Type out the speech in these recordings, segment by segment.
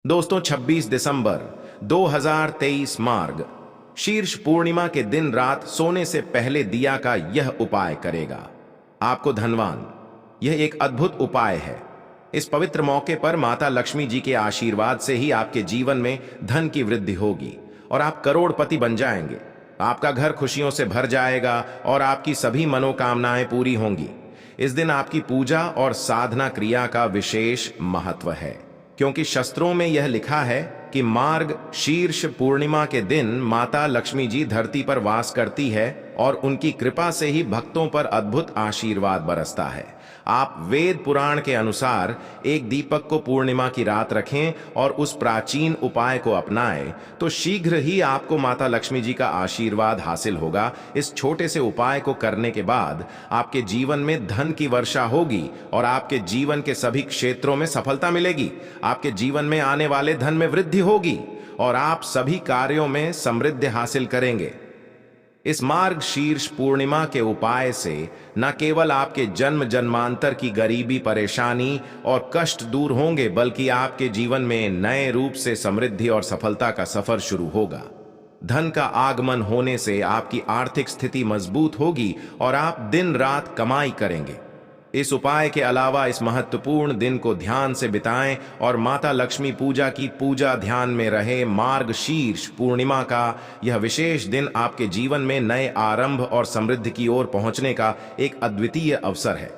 दोस्तों 26 दिसंबर 2023 मार्ग शीर्ष पूर्णिमा के दिन रात सोने से पहले दिया का यह उपाय करेगा आपको धनवान। यह एक अद्भुत उपाय है। इस पवित्र मौके पर माता लक्ष्मी जी के आशीर्वाद से ही आपके जीवन में धन की वृद्धि होगी और आप करोड़पति बन जाएंगे। आपका घर खुशियों से भर जाएगा और आपकी सभी मनोकामनाएं पूरी होंगी। इस दिन आपकी पूजा और साधना क्रिया का विशेष महत्व है, क्योंकि शास्त्रों में यह लिखा है कि मार्ग शीर्ष पूर्णिमा के दिन माता लक्ष्मी जी धरती पर वास करती है और उनकी कृपा से ही भक्तों पर अद्भुत आशीर्वाद बरसता है। आप वेद पुराण के अनुसार एक दीपक को पूर्णिमा की रात रखें और उस प्राचीन उपाय को अपनाएं तो शीघ्र ही आपको माता लक्ष्मी जी का आशीर्वाद हासिल होगा। इस छोटे से उपाय को करने के बाद आपके जीवन में धन की वर्षा होगी और आपके जीवन के सभी क्षेत्रों में सफलता मिलेगी। आपके जीवन में आने वाले धन में वृद्धि होगी और आप सभी कार्यों में समृद्धि हासिल करेंगे। इस मार्ग शीर्ष पूर्णिमा के उपाय से न केवल आपके जन्म जन्मांतर की गरीबी, परेशानी और कष्ट दूर होंगे, बल्कि आपके जीवन में नए रूप से समृद्धि और सफलता का सफर शुरू होगा। धन का आगमन होने से आपकी आर्थिक स्थिति मजबूत होगी और आप दिन रात कमाई करेंगे। इस उपाय के अलावा इस महत्वपूर्ण दिन को ध्यान से बिताएं और माता लक्ष्मी पूजा की पूजा ध्यान में रहे। मार्ग शीर्ष पूर्णिमा का यह विशेष दिन आपके जीवन में नए आरंभ और समृद्धि की ओर पहुंचने का एक अद्वितीय अवसर है।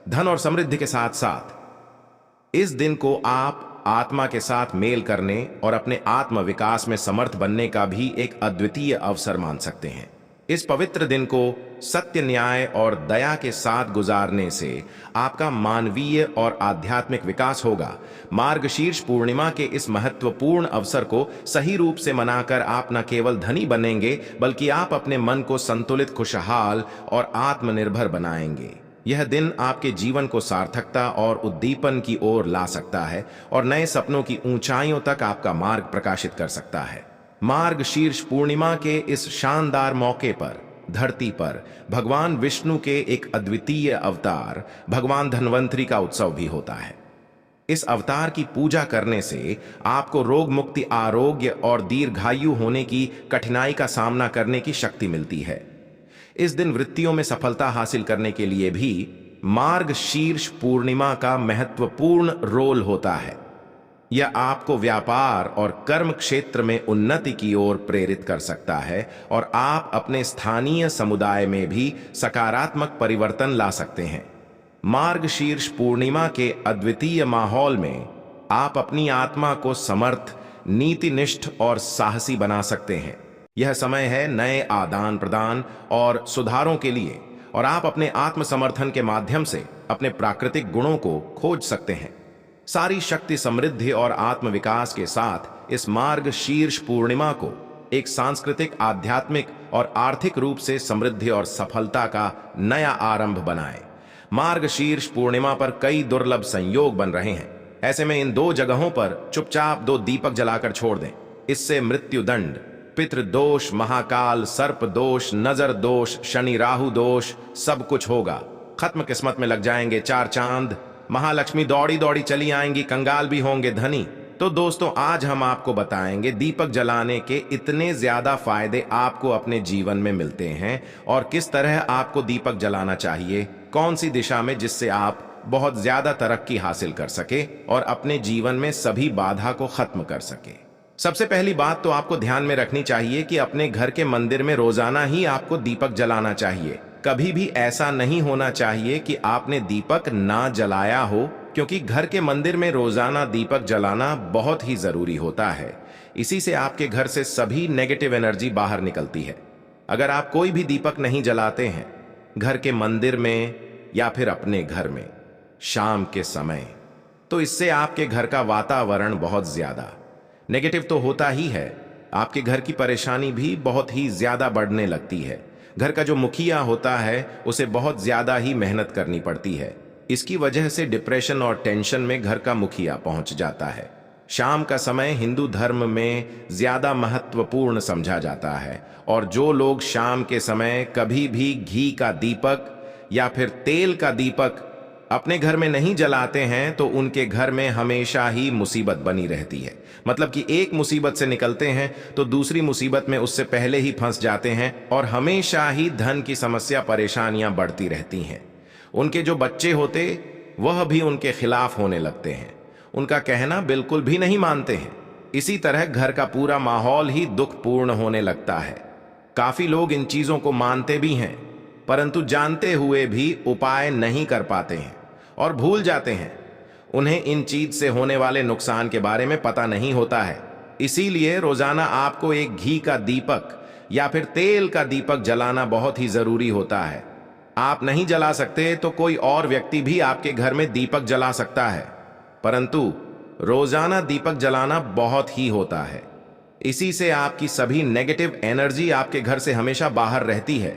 धन और समृद्धि के साथ साथ इस दिन को आप आत्मा के साथ मेल करने और अपने आत्म विकास में समर्थ बनने का भी एक अद्वितीय अवसर मान सकते हैं। इस पवित्र दिन को सत्य, न्याय और दया के साथ गुजारने से आपका मानवीय और आध्यात्मिक विकास होगा। मार्गशीर्ष पूर्णिमा के इस महत्वपूर्ण अवसर को सही रूप से मनाकर आप न केवल धनी बनेंगे, बल्कि आप अपने मन को संतुलित, खुशहाल और आत्मनिर्भर बनाएंगे। यह दिन आपके जीवन को सार्थकता और उद्दीपन की ओर ला सकता है और नए सपनों की ऊंचाइयों तक आपका मार्ग प्रकाशित कर सकता है। मार्ग शीर्ष पूर्णिमा के इस शानदार मौके पर धरती पर भगवान विष्णु के एक अद्वितीय अवतार भगवान धन्वंतरी का उत्सव भी होता है। इस अवतार की पूजा करने से आपको रोग मुक्ति, आरोग्य और दीर्घायु होने की कठिनाई का सामना करने की शक्ति मिलती है। इस दिन वृत्तियों में सफलता हासिल करने के लिए भी मार्ग शीर्ष पूर्णिमा का महत्वपूर्ण रोल होता है। यह आपको व्यापार और कर्म क्षेत्र में उन्नति की ओर प्रेरित कर सकता है और आप अपने स्थानीय समुदाय में भी सकारात्मक परिवर्तन ला सकते हैं। मार्ग शीर्ष पूर्णिमा के अद्वितीय माहौल में आप अपनी आत्मा को समर्थ, नीतिनिष्ठ और साहसी बना सकते हैं। यह समय है नए आदान प्रदान और सुधारों के लिए और आप अपने आत्मसमर्थन के माध्यम से अपने प्राकृतिक गुणों को खोज सकते हैं। सारी शक्ति, समृद्धि और आत्मविकास के साथ इस मार्ग शीर्ष पूर्णिमा को एक सांस्कृतिक, आध्यात्मिक और आर्थिक रूप से समृद्धि और सफलता का नया आरंभ बनाएं। मार्ग शीर्ष पूर्णिमा पर कई दुर्लभ संयोग बन रहे हैं। ऐसे में इन दो जगहों पर चुपचाप 2 दीपक जलाकर छोड़ दें। इससे मृत्यु दंड, पितृदोष, महाकाल, सर्प दोष, नजर दोष, शनि राहु दोष सब कुछ होगा खत्म। किस्मत में लग जाएंगे 4 चांद। महालक्ष्मी दौड़ी दौड़ी चली आएंगी, कंगाल भी होंगे धनी। तो दोस्तों, आज हम आपको बताएंगे दीपक जलाने के इतने ज्यादा फायदे आपको अपने जीवन में मिलते हैं और किस तरह आपको दीपक जलाना चाहिए, कौन सी दिशा में, जिससे आप बहुत ज्यादा तरक्की हासिल कर सके और अपने जीवन में सभी बाधा को खत्म कर सके। सबसे पहली बात तो आपको ध्यान में रखनी चाहिए कि अपने घर के मंदिर में रोजाना ही आपको दीपक जलाना चाहिए। कभी भी ऐसा नहीं होना चाहिए कि आपने दीपक ना जलाया हो, क्योंकि घर के मंदिर में रोजाना दीपक जलाना बहुत ही जरूरी होता है। इसी से आपके घर से सभी नेगेटिव एनर्जी बाहर निकलती है। अगर आप कोई भी दीपक नहीं जलाते हैं घर के मंदिर में या फिर अपने घर में शाम के समय, तो इससे आपके घर का वातावरण बहुत ज्यादा नेगेटिव तो होता ही है, आपके घर की परेशानी भी बहुत ही ज्यादा बढ़ने लगती है। घर का जो मुखिया होता है उसे बहुत ज्यादा ही मेहनत करनी पड़ती है। इसकी वजह से डिप्रेशन और टेंशन में घर का मुखिया पहुंच जाता है। शाम का समय हिंदू धर्म में ज्यादा महत्वपूर्ण समझा जाता है और जो लोग शाम के समय कभी भी घी का दीपक या फिर तेल का दीपक अपने घर में नहीं जलाते हैं तो उनके घर में हमेशा ही मुसीबत बनी रहती है। मतलब कि एक मुसीबत से निकलते हैं तो दूसरी मुसीबत में उससे पहले ही फंस जाते हैं और हमेशा ही धन की समस्या, परेशानियां बढ़ती रहती हैं। उनके जो बच्चे होते वह भी उनके खिलाफ होने लगते हैं, उनका कहना बिल्कुल भी नहीं मानते हैं। इसी तरह घर का पूरा माहौल ही दुखपूर्ण होने लगता है। काफी लोग इन चीजों को मानते भी हैं, परंतु जानते हुए भी उपाय नहीं कर पाते हैं और भूल जाते हैं। उन्हें इन चीज से होने वाले नुकसान के बारे में पता नहीं होता है। इसीलिए रोजाना आपको एक घी का दीपक या फिर तेल का दीपक जलाना बहुत ही जरूरी होता है। आप नहीं जला सकते तो कोई और व्यक्ति भी आपके घर में दीपक जला सकता है, परंतु रोजाना दीपक जलाना बहुत ही होता है। इसी से आपकी सभी नेगेटिव एनर्जी आपके घर से हमेशा बाहर रहती है।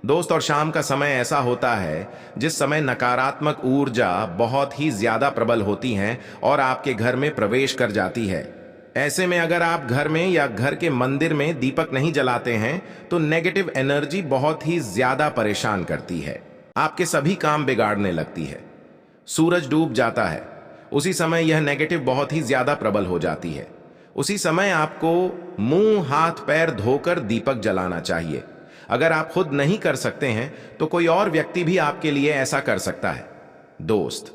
दोस्त, और शाम का समय ऐसा होता है जिस समय नकारात्मक ऊर्जा बहुत ही ज्यादा प्रबल होती है और आपके घर में प्रवेश कर जाती है। ऐसे में अगर आप घर में या घर के मंदिर में दीपक नहीं जलाते हैं तो नेगेटिव एनर्जी बहुत ही ज्यादा परेशान करती है, आपके सभी काम बिगाड़ने लगती है। सूरज डूब जाता है, उसी समय यह नेगेटिव बहुत ही ज्यादा प्रबल हो जाती है। उसी समय आपको मुंह हाथ पैर धोकर दीपक जलाना चाहिए। अगर आप खुद नहीं कर सकते हैं तो कोई और व्यक्ति भी आपके लिए ऐसा कर सकता है। दोस्त,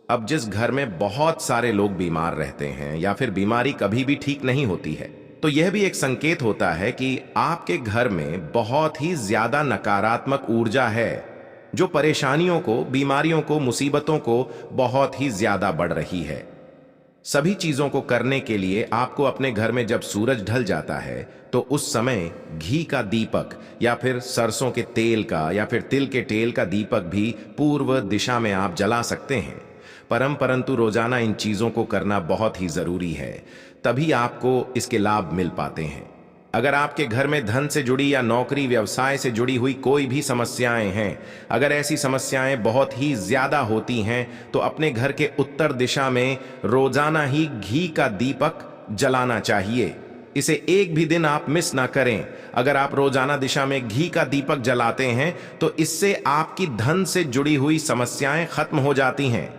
अब जिस घर में बहुत सारे लोग बीमार रहते हैं या फिर बीमारी कभी भी ठीक नहीं होती है, तो यह भी एक संकेत होता है कि आपके घर में बहुत ही ज्यादा नकारात्मक ऊर्जा है जो परेशानियों को, बीमारियों को, मुसीबतों को बहुत ही ज्यादा बढ़ रही है। सभी चीजों को करने के लिए आपको अपने घर में जब सूरज ढल जाता है तो उस समय घी का दीपक या फिर सरसों के तेल का या फिर तिल के तेल का दीपक भी पूर्व दिशा में आप जला सकते हैं। परंतु रोजाना इन चीजों को करना बहुत ही जरूरी है, तभी आपको इसके लाभ मिल पाते हैं। अगर आपके घर में धन से जुड़ी या नौकरी व्यवसाय से जुड़ी हुई कोई भी समस्याएं हैं, अगर ऐसी समस्याएं बहुत ही ज्यादा होती हैं तो अपने घर के उत्तर दिशा में रोजाना ही घी का दीपक जलाना चाहिए। इसे एक भी दिन आप मिस ना करें। अगर आप रोजाना दिशा में घी का दीपक जलाते हैं तो इससे आपकी धन से जुड़ी हुई समस्याएं खत्म हो जाती हैं।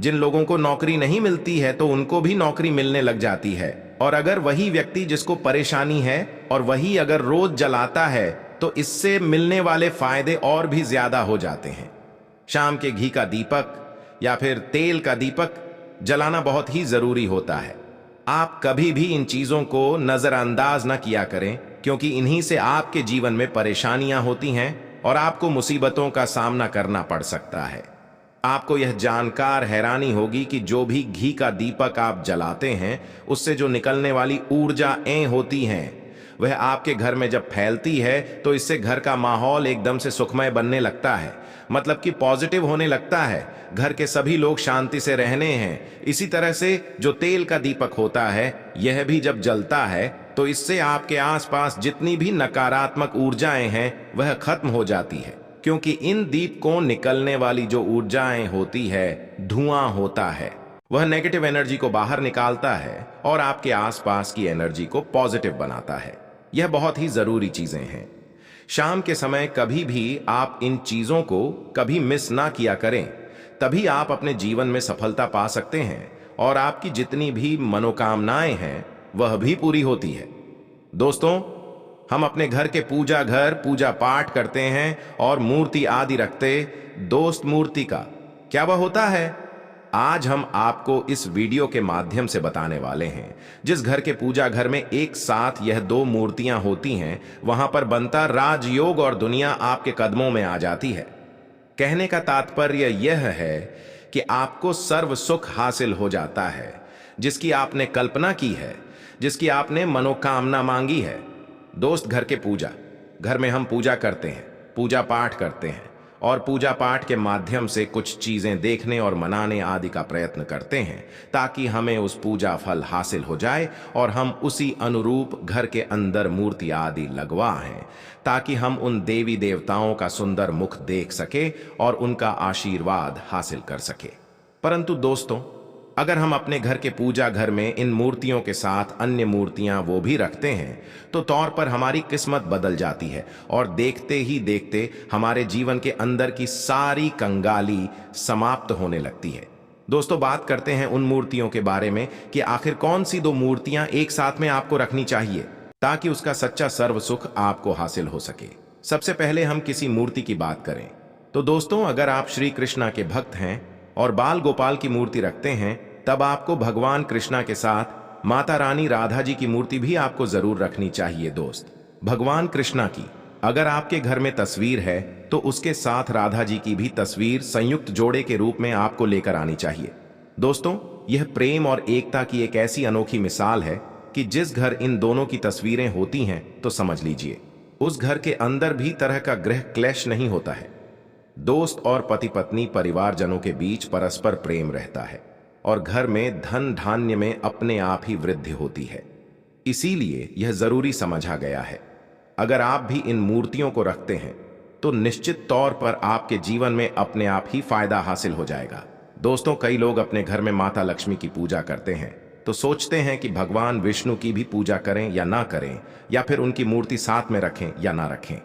जिन लोगों को नौकरी नहीं मिलती है तो उनको भी नौकरी मिलने लग जाती है, और अगर वही व्यक्ति जिसको परेशानी है और वही अगर रोज जलाता है तो इससे मिलने वाले फायदे और भी ज्यादा हो जाते हैं। शाम के घी का दीपक या फिर तेल का दीपक जलाना बहुत ही जरूरी होता है। आप कभी भी इन चीजों को नजरअंदाज न किया करें, क्योंकि इन्हीं से आपके जीवन में परेशानियां होती हैं और आपको मुसीबतों का सामना करना पड़ सकता है। आपको यह जानकर हैरानी होगी कि जो भी घी का दीपक आप जलाते हैं उससे जो निकलने वाली ऊर्जाएं होती हैं वह आपके घर में जब फैलती है तो इससे घर का माहौल एकदम से सुखमय बनने लगता है, मतलब कि पॉजिटिव होने लगता है। घर के सभी लोग शांति से रहने हैं। इसी तरह से जो तेल का दीपक होता है यह भी जब जलता है तो इससे आपके आसपास जितनी भी नकारात्मक ऊर्जाएं हैं वह खत्म हो जाती है, क्योंकि इन दीपकों निकलने वाली जो ऊर्जाएं होती है, धुआं होता है, वह नेगेटिव एनर्जी को बाहर निकालता है और आपके आसपास की एनर्जी को पॉजिटिव बनाता है। यह बहुत ही जरूरी चीजें हैं। शाम के समय कभी भी आप इन चीजों को कभी मिस ना किया करें, तभी आप अपने जीवन में सफलता पा सकते हैं और आपकी जितनी भी मनोकामनाएं हैं वह भी पूरी होती है। दोस्तों, हम अपने घर के पूजा पाठ करते हैं और मूर्ति आदि रखते। दोस्त, मूर्ति का क्या वह होता है? आज हम आपको इस वीडियो के माध्यम से बताने वाले हैं। जिस घर के पूजा घर में एक साथ यह दो मूर्तियां होती हैं, वहां पर बनता राजयोग और दुनिया आपके कदमों में आ जाती है। कहने का तात्पर्य यह है कि आपको सर्व सुख हासिल हो जाता है, जिसकी आपने कल्पना की है, जिसकी आपने मनोकामना मांगी है। दोस्त, घर के पूजा घर में हम पूजा करते हैं, पूजा पाठ करते हैं और पूजा पाठ के माध्यम से कुछ चीजें देखने और मनाने आदि का प्रयत्न करते हैं ताकि हमें उस पूजा फल हासिल हो जाए और हम उसी अनुरूप घर के अंदर मूर्ति आदि लगवाएं ताकि हम उन देवी देवताओं का सुंदर मुख देख सके और उनका आशीर्वाद हासिल कर सके। परंतु दोस्तों, अगर हम अपने घर के पूजा घर में इन मूर्तियों के साथ अन्य मूर्तियां वो भी रखते हैं तो तौर पर हमारी किस्मत बदल जाती है और देखते ही देखते हमारे जीवन के अंदर की सारी कंगाली समाप्त होने लगती है। दोस्तों, बात करते हैं उन मूर्तियों के बारे में कि आखिर कौन सी दो मूर्तियां एक साथ में आपको रखनी चाहिए ताकि उसका सच्चा सर्व सुख आपको हासिल हो सके। सबसे पहले हम किसी मूर्ति की बात करें तो दोस्तों, अगर आप श्री कृष्णा के भक्त हैं और बाल गोपाल की मूर्ति रखते हैं तब आपको भगवान कृष्णा के साथ माता रानी राधा जी की मूर्ति भी आपको जरूर रखनी चाहिए। दोस्त, भगवान कृष्णा की अगर आपके घर में तस्वीर है तो उसके साथ राधा जी की भी तस्वीर संयुक्त जोड़े के रूप में आपको लेकर आनी चाहिए। दोस्तों, यह प्रेम और एकता की एक ऐसी अनोखी मिसाल है कि जिस घर इन दोनों की तस्वीरें होती हैं तो समझ लीजिए उस घर के अंदर भी तरह का गृह क्लेश नहीं होता है। दोस्त और पति पत्नी परिवारजनों के बीच परस्पर प्रेम रहता है और घर में धन धान्य में अपने आप ही वृद्धि होती है। इसीलिए यह जरूरी समझा गया है। अगर आप भी इन मूर्तियों को रखते हैं तो निश्चित तौर पर आपके जीवन में अपने आप ही फायदा हासिल हो जाएगा। दोस्तों, कई लोग अपने घर में माता लक्ष्मी की पूजा करते हैं तो सोचते हैं कि भगवान विष्णु की भी पूजा करें या ना करें, या फिर उनकी मूर्ति साथ में रखें या ना रखें।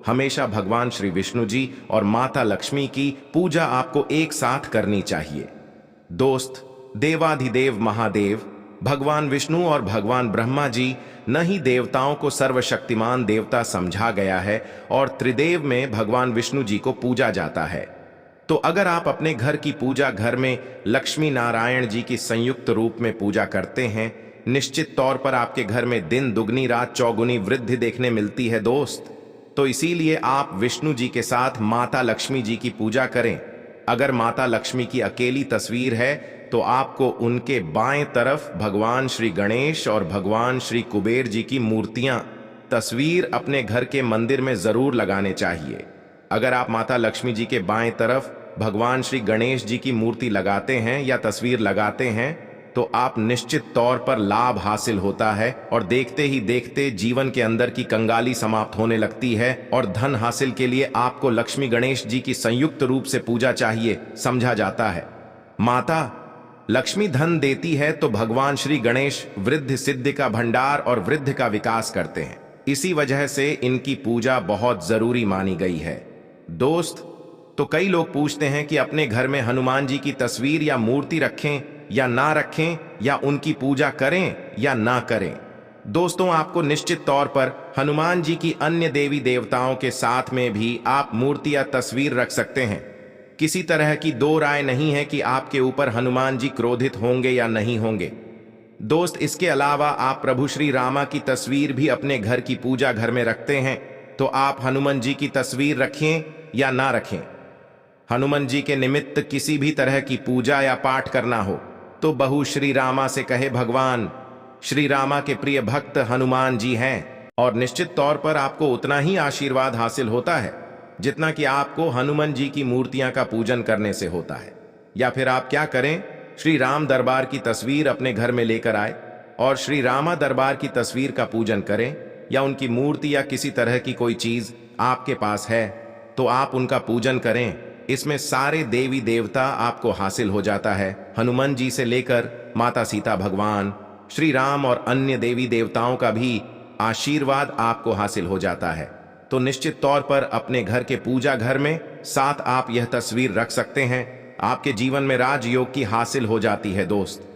हमेशा भगवान श्री विष्णु जी और माता लक्ष्मी की पूजा आपको एक साथ करनी चाहिए। दोस्त, देवाधिदेव महादेव भगवान विष्णु और भगवान ब्रह्मा जी न ही देवताओं को सर्वशक्तिमान देवता समझा गया है और त्रिदेव में भगवान विष्णु जी को पूजा जाता है। तो अगर आप अपने घर की पूजा घर में लक्ष्मी नारायण जी की संयुक्त रूप में पूजा करते हैं, निश्चित तौर पर आपके घर में दिन दुगनी रात चौगुनी वृद्धि देखने मिलती है। दोस्त, तो इसीलिए आप विष्णु जी के साथ माता लक्ष्मी जी की पूजा करें। अगर माता लक्ष्मी की अकेली तस्वीर है तो आपको उनके बाएं तरफ भगवान श्री गणेश और भगवान श्री कुबेर जी की मूर्तियां तस्वीर अपने घर के मंदिर में जरूर लगाने चाहिए। अगर आप माता लक्ष्मी जी के बाएं तरफ भगवान श्री गणेश जी की मूर्ति लगाते हैं या तस्वीर लगाते हैं तो आप निश्चित तौर पर लाभ हासिल होता है और देखते ही देखते जीवन के अंदर की कंगाली समाप्त होने लगती है और धन हासिल के लिए आपको लक्ष्मी गणेश जी की संयुक्त रूप से पूजा चाहिए। समझा जाता है माता लक्ष्मी धन देती है तो भगवान श्री गणेश वृद्धि सिद्धि का भंडार और वृद्धि का विकास करते हैं। इसी वजह से इनकी पूजा बहुत जरूरी मानी गई है। दोस्त, तो कई लोग पूछते हैं कि अपने घर में हनुमान जी की तस्वीर या मूर्ति रखें या ना रखें, या उनकी पूजा करें या ना करें। दोस्तों, आपको निश्चित तौर पर हनुमान जी की अन्य देवी देवताओं के साथ में भी आप मूर्ति या तस्वीर रख सकते हैं। किसी तरह की दो राय नहीं है कि आपके ऊपर हनुमान जी क्रोधित होंगे या नहीं होंगे। दोस्त, इसके अलावा आप प्रभु श्री रामा की तस्वीर भी अपने घर की पूजा घर में रखते हैं तो आप हनुमान जी की तस्वीर रखें या ना रखें, हनुमान जी के निमित्त किसी भी तरह की पूजा या पाठ करना हो तो बहू श्री रामा से कहे भगवान श्री रामा के प्रिय भक्त हनुमान जी हैं, और निश्चित तौर पर आपको उतना ही आशीर्वाद हासिल होता है जितना कि आपको हनुमान जी की मूर्तियां का पूजन करने से होता है। या फिर आप क्या करें, श्री राम दरबार की तस्वीर अपने घर में लेकर आए और श्री रामा दरबार की तस्वीर का पूजन करें, या उनकी मूर्ति या किसी तरह की कोई चीज आपके पास है तो आप उनका पूजन करें। इसमें सारे देवी देवता आपको हासिल हो जाता है। हनुमान जी से लेकर माता सीता, भगवान श्री राम और अन्य देवी देवताओं का भी आशीर्वाद आपको हासिल हो जाता है। तो निश्चित तौर पर अपने घर के पूजा घर में साथ आप यह तस्वीर रख सकते हैं। आपके जीवन में राजयोग की हासिल हो जाती है। दोस्त,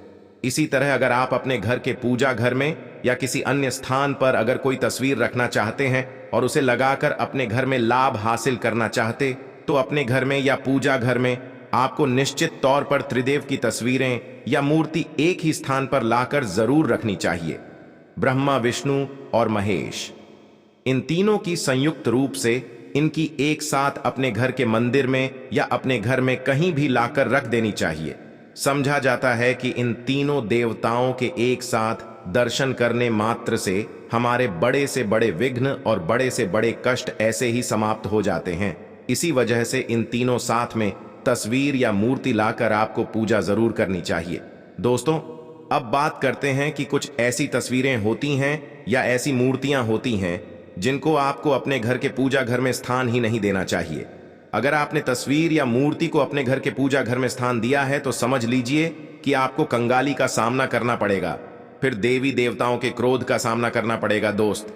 इसी तरह अगर आप अपने घर के पूजा घर में या किसी अन्य स्थान पर अगर कोई तस्वीर रखना चाहते हैं और उसे लगाकर अपने घर में लाभ हासिल करना चाहते तो अपने घर में या पूजा घर में आपको निश्चित तौर पर त्रिदेव की तस्वीरें या मूर्ति एक ही स्थान पर लाकर जरूर रखनी चाहिए। ब्रह्मा, विष्णु और महेश, इन तीनों की संयुक्त रूप से इनकी एक साथ अपने घर के मंदिर में या अपने घर में कहीं भी लाकर रख देनी चाहिए। समझा जाता है कि इन तीनों देवताओं के एक साथ दर्शन करने मात्र से हमारे बड़े से बड़े विघ्न और बड़े से बड़े कष्ट ऐसे ही समाप्त हो जाते हैं। इसी वजह से इन तीनों साथ में तस्वीर या मूर्ति लाकर आपको पूजा जरूर करनी चाहिए। दोस्तों, अब बात करते हैं कि कुछ ऐसी तस्वीरें होती हैं या ऐसी मूर्तियां होती हैं जिनको आपको अपने घर के पूजा घर में स्थान ही नहीं देना चाहिए। अगर आपने तस्वीर या मूर्ति को अपने घर के पूजा घर में स्थान दिया है तो समझ लीजिए कि आपको कंगाली का सामना करना पड़ेगा, फिर देवी देवताओं के क्रोध का सामना करना पड़ेगा दोस्त।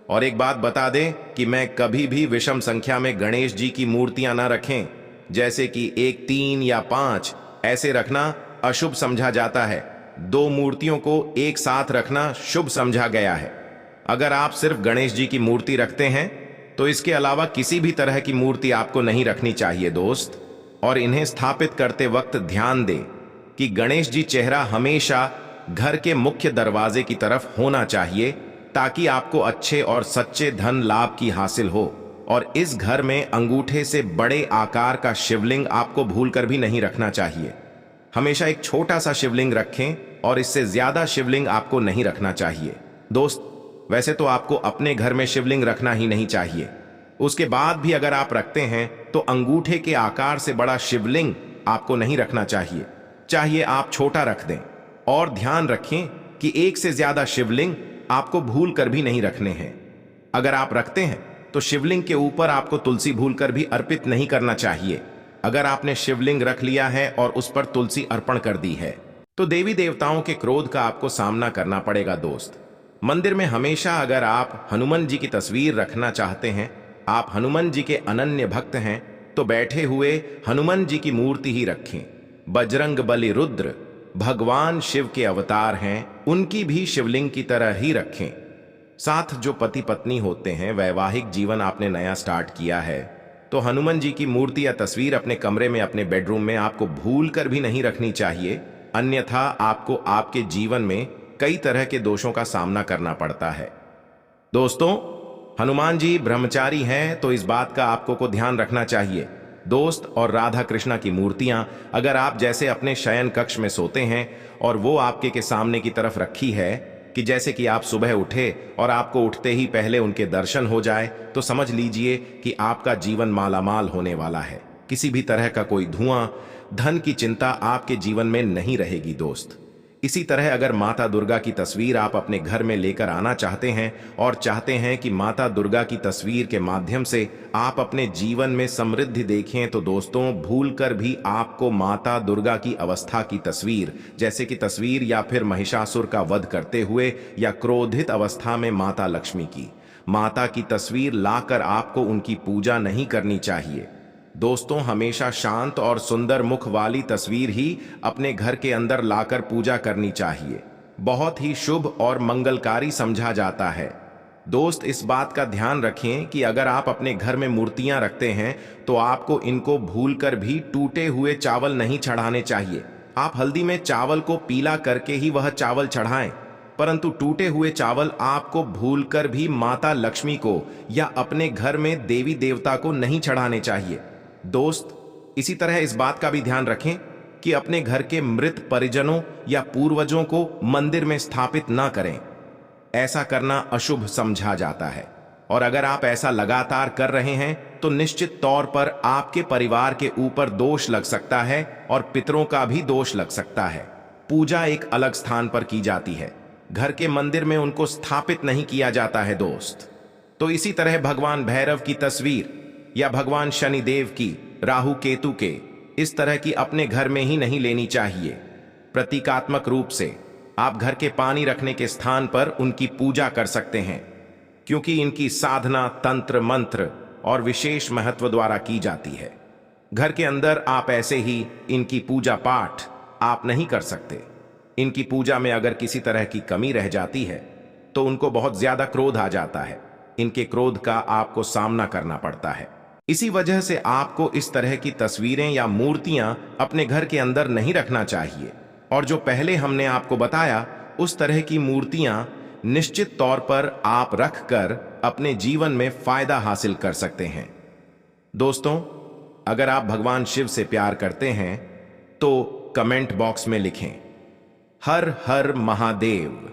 और एक बात बता दें कि मैं कभी भी विषम संख्या में गणेश जी की मूर्तियां ना रखें, जैसे कि 1, 3 या 5 ऐसे रखना अशुभ समझा जाता है। 2 मूर्तियों को एक साथ रखना शुभ समझा गया है। अगर आप सिर्फ गणेश जी की मूर्ति रखते हैं तो इसके अलावा किसी भी तरह की मूर्ति आपको नहीं रखनी चाहिए दोस्त। और इन्हें स्थापित करते वक्त ध्यान दें कि गणेश जी चेहरा हमेशा घर के मुख्य दरवाजे की तरफ होना चाहिए, ताकि आपको अच्छे और सच्चे धन लाभ की हासिल हो। और इस घर में अंगूठे से बड़े आकार का शिवलिंग आपको भूलकर भी नहीं रखना चाहिए। हमेशा एक छोटा सा शिवलिंग रखें और इससे ज्यादा शिवलिंग आपको नहीं रखना चाहिए दोस्त। वैसे तो आपको अपने घर में शिवलिंग रखना ही नहीं चाहिए, उसके बाद भी अगर आप रखते हैं तो अंगूठे के आकार से बड़ा शिवलिंग आपको नहीं रखना चाहिए। चाहिए आप छोटा रख दें। और ध्यान रखें कि एक से ज्यादा शिवलिंग आपको भूल कर भी नहीं रखने हैं। अगर आप रखते हैं तो शिवलिंग के ऊपर आपको तुलसी भूल कर भी अर्पित नहीं करना चाहिए। अगर आपने शिवलिंग रख लिया है और उस पर तुलसी अर्पण कर दी है तो देवी देवताओं के क्रोध का आपको सामना करना पड़ेगा दोस्त। मंदिर में हमेशा अगर आप हनुमान जी की तस्वीर रखना चाहते हैं, आप हनुमान जी के अनन्य भक्त हैं, तो बैठे हुए हनुमान जी की मूर्ति ही रखें। बजरंग बली रुद्र भगवान शिव के अवतार हैं, उनकी भी शिवलिंग की तरह ही रखें। साथ जो पति पत्नी होते हैं, वैवाहिक जीवन आपने नया स्टार्ट किया है, तो हनुमान जी की मूर्ति या तस्वीर अपने कमरे में, अपने बेडरूम में आपको भूल कर भी नहीं रखनी चाहिए। अन्यथा आपको आपके जीवन में कई तरह के दोषों का सामना करना पड़ता है दोस्तों। हनुमान जी ब्रह्मचारी हैं, तो इस बात का आपको को ध्यान रखना चाहिए दोस्त। और राधा कृष्णा की मूर्तियां अगर आप जैसे अपने शयन कक्ष में सोते हैं और वो आपके के सामने की तरफ रखी है कि जैसे कि आप सुबह उठे और आपको उठते ही पहले उनके दर्शन हो जाए, तो समझ लीजिए कि आपका जीवन मालामाल होने वाला है। किसी भी तरह का कोई धुआं, धन की चिंता आपके जीवन में नहीं रहेगी दोस्त। इसी तरह अगर माता दुर्गा की तस्वीर आप अपने घर में लेकर आना चाहते हैं और चाहते हैं कि माता दुर्गा की तस्वीर के माध्यम से आप अपने जीवन में समृद्धि देखें, तो दोस्तों भूलकर भी आपको माता दुर्गा की अवस्था की तस्वीर, जैसे कि तस्वीर या फिर महिषासुर का वध करते हुए या क्रोधित अवस्था में माता लक्ष्मी की, माता की तस्वीर लाकर आपको उनकी पूजा नहीं करनी चाहिए दोस्तों। हमेशा शांत और सुंदर मुख वाली तस्वीर ही अपने घर के अंदर लाकर पूजा करनी चाहिए। बहुत ही शुभ और मंगलकारी समझा जाता है दोस्त। इस बात का ध्यान रखें कि अगर आप अपने घर में मूर्तियां रखते हैं तो आपको इनको भूलकर भी टूटे हुए चावल नहीं चढ़ाने चाहिए। आप हल्दी में चावल को पीला करके ही वह चावल चढ़ाएं, परंतु टूटे हुए चावल आपको भूलकर भी माता लक्ष्मी को या अपने घर में देवी देवता को नहीं चढ़ाने चाहिए दोस्त। इसी तरह इस बात का भी ध्यान रखें कि अपने घर के मृत परिजनों या पूर्वजों को मंदिर में स्थापित ना करें। ऐसा करना अशुभ समझा जाता है और अगर आप ऐसा लगातार कर रहे हैं तो निश्चित तौर पर आपके परिवार के ऊपर दोष लग सकता है और पितरों का भी दोष लग सकता है। पूजा एक अलग स्थान पर की जाती है, घर के मंदिर में उनको स्थापित नहीं किया जाता है दोस्त। तो इसी तरह भगवान भैरव की तस्वीर या भगवान शनिदेव की, राहु केतु के, इस तरह की अपने घर में ही नहीं लेनी चाहिए। प्रतीकात्मक रूप से आप घर के पानी रखने के स्थान पर उनकी पूजा कर सकते हैं, क्योंकि इनकी साधना तंत्र मंत्र और विशेष महत्व द्वारा की जाती है। घर के अंदर आप ऐसे ही इनकी पूजा पाठ आप नहीं कर सकते। इनकी पूजा में अगर किसी तरह की कमी रह जाती है तो उनको बहुत ज्यादा क्रोध आ जाता है। इनके क्रोध का आपको सामना करना पड़ता है। इसी वजह से आपको इस तरह की तस्वीरें या मूर्तियां अपने घर के अंदर नहीं रखना चाहिए। और जो पहले हमने आपको बताया उस तरह की मूर्तियां निश्चित तौर पर आप रखकर अपने जीवन में फायदा हासिल कर सकते हैं दोस्तों। अगर आप भगवान शिव से प्यार करते हैं तो कमेंट बॉक्स में लिखें हर हर महादेव।